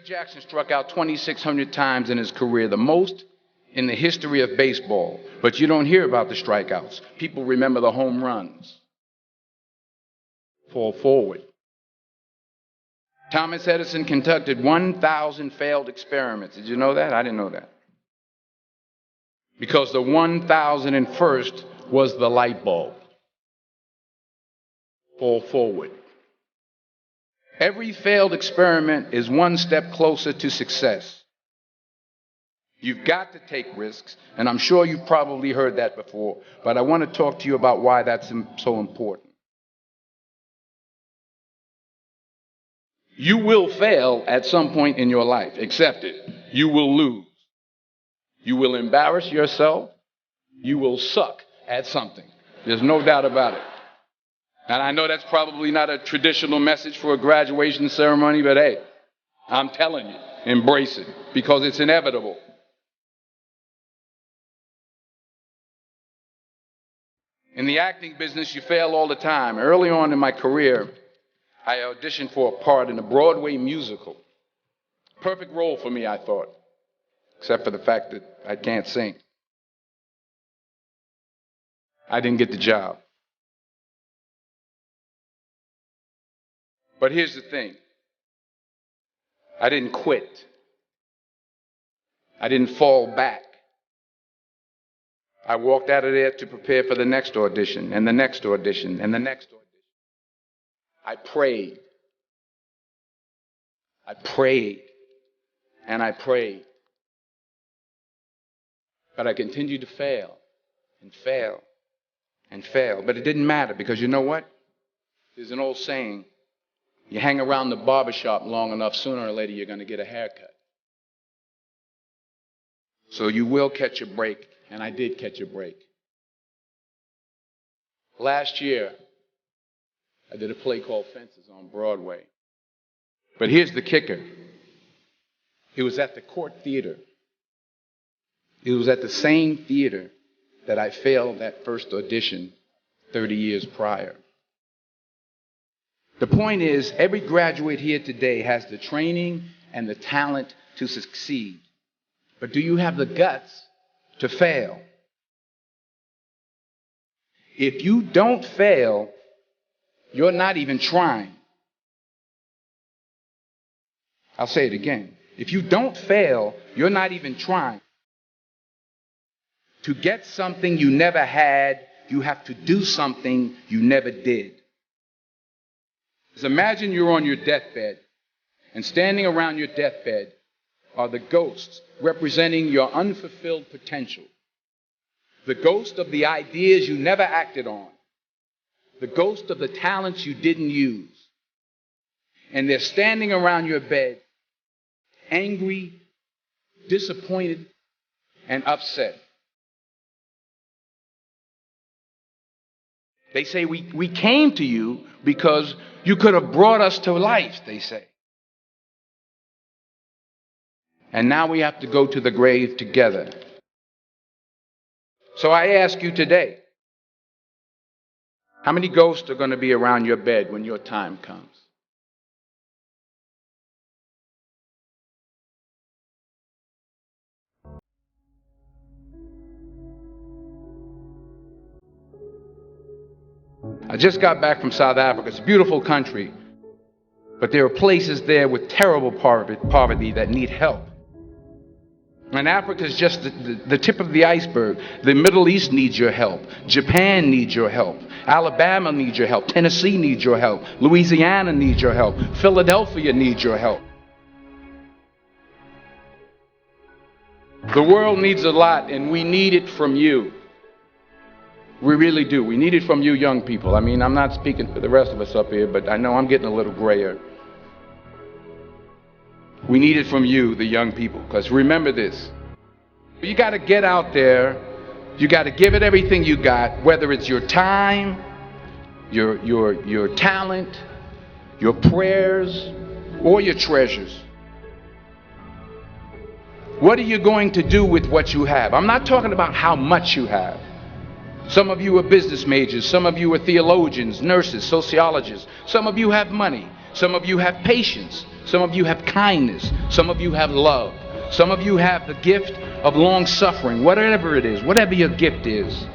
Reggie Jackson struck out 2,600 times in his career, the most in the history of baseball. But you don't hear about the strikeouts. People remember the home runs. Fall forward. Thomas Edison conducted 1,000 failed experiments. Did you know that? I didn't know that. Because the 1,001st was the light bulb. Fall forward. Every failed experiment is one step closer to success. You've got to take risks, and I'm sure you've probably heard that before, but I want to talk to you about why that's so important. You will fail at some point in your life. Accept it. You will lose. You will embarrass yourself. You will suck at something. There's no doubt about it. And I know that's probably not a traditional message for a graduation ceremony, but hey, I'm telling you, embrace it because it's inevitable. In the acting business, you fail all the time. Early on in my career, I auditioned for a part in a Broadway musical. Perfect role for me, I thought, except for the fact that I can't sing. I didn't get the job. But here's the thing. I didn't quit. I didn't fall back. I walked out of there to prepare for the next audition, and the next audition, and the next audition. I prayed. I prayed. And I prayed. But I continued to fail, and fail, and fail. But it didn't matter, because you know what? There's an old saying. You hang around the barbershop long enough, sooner or later you're going to get a haircut. So you will catch a break, and I did catch a break. Last year, I did a play called Fences on Broadway. But here's the kicker. It was at the Court Theater. It was at the same theater that I failed that first audition 30 years prior. The point is, every graduate here today has the training and the talent to succeed. But do you have the guts to fail? If you don't fail, you're not even trying. I'll say it again. If you don't fail, you're not even trying. To get something you never had, you have to do something you never did. Imagine you're on your deathbed, and standing around your deathbed are the ghosts representing your unfulfilled potential. The ghost of the ideas you never acted on. The ghost of the talents you didn't use. And they're standing around your bed, angry, disappointed, and upset. They say, we came to you because you could have brought us to life, they say. And now we have to go to the grave together. So I ask you today, how many ghosts are going to be around your bed when your time comes? I just got back from South Africa. It's a beautiful country. But there are places there with terrible poverty that need help. And Africa is just the tip of the iceberg. The Middle East needs your help. Japan needs your help. Alabama needs your help. Tennessee needs your help. Louisiana needs your help. Philadelphia needs your help. The world needs a lot, and we need it from you. We really do. We need it from you young people. I mean, I'm not speaking for the rest of us up here, but I know I'm getting a little grayer. We need it from you, the young people, because remember this. You got to get out there. You got to give it everything you got, whether it's your time, your talent, your prayers, or your treasures. What are you going to do with what you have? I'm not talking about how much you have. Some of you are business majors. Some of you are theologians, nurses, sociologists. Some of you have money. Some of you have patience. Some of you have kindness. Some of you have love. Some of you have the gift of long suffering. Whatever it is, whatever your gift is,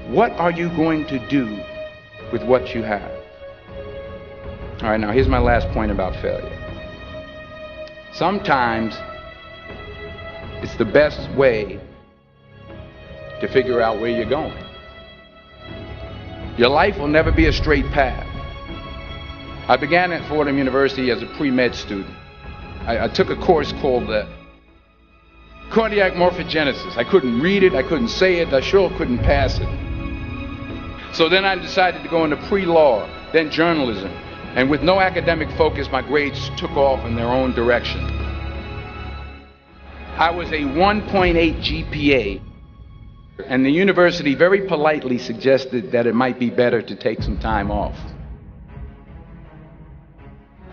what are you going to do with what you have? All right, now here's my last point about failure. Sometimes it's the best way to figure out where you're going. Your life will never be a straight path. I began at Fordham University as a pre-med student. I took a course called cardiac morphogenesis. I couldn't read it, I couldn't say it, I sure couldn't pass it. So then I decided to go into pre-law, then journalism. And with no academic focus, my grades took off in their own direction. I was a 1.8 GPA, and the university very politely suggested that it might be better to take some time off.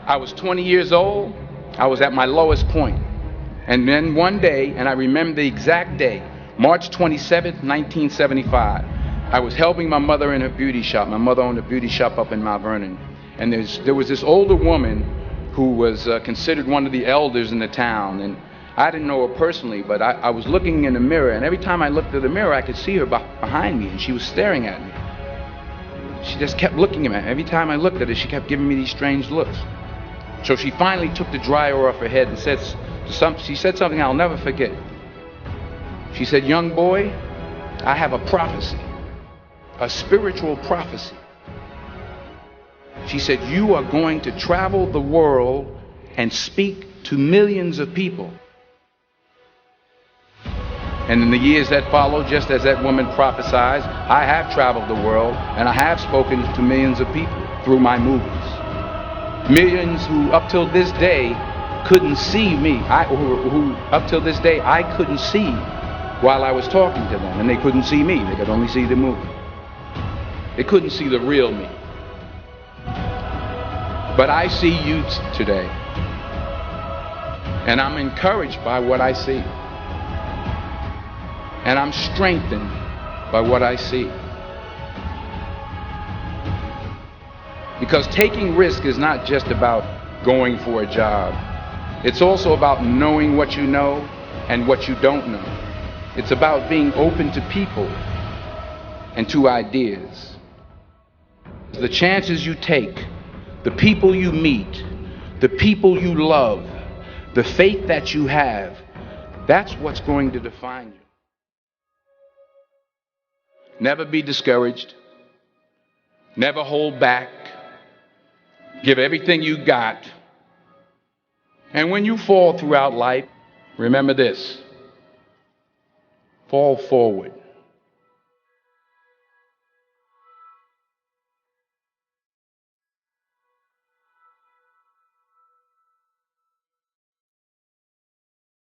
I was 20 years old. I was at my lowest point. And then one day, and I remember the exact day, March 27th, 1975, I was helping my mother in her beauty shop. My mother owned a beauty shop up in Mount Vernon. And there was this older woman who was considered one of the elders in the town. And I didn't know her personally, but I was looking in the mirror. And every time I looked at the mirror, I could see her behind me. And she was staring at me. She just kept looking at me. Every time I looked at her, she kept giving me these strange looks. So she finally took the dryer off her head and she said something I'll never forget. She said, "Young boy, I have a prophecy, a spiritual prophecy." She said, "You are going to travel the world and speak to millions of people." And in the years that followed, just as that woman prophesied, I have traveled the world and I have spoken to millions of people through my movies. Millions who up till this day couldn't see me, who up till this day I couldn't see while I was talking to them, and they couldn't see me, they could only see the movie. They couldn't see the real me. But I see you today, and I'm encouraged by what I see, and I'm strengthened by what I see. Because taking risk is not just about going for a job. It's also about knowing what you know and what you don't know. It's about being open to people and to ideas. The chances you take, the people you meet, the people you love, the faith that you have, that's what's going to define you. Never be discouraged. Never hold back. Give everything you got. And when you fall throughout life, remember this: fall forward.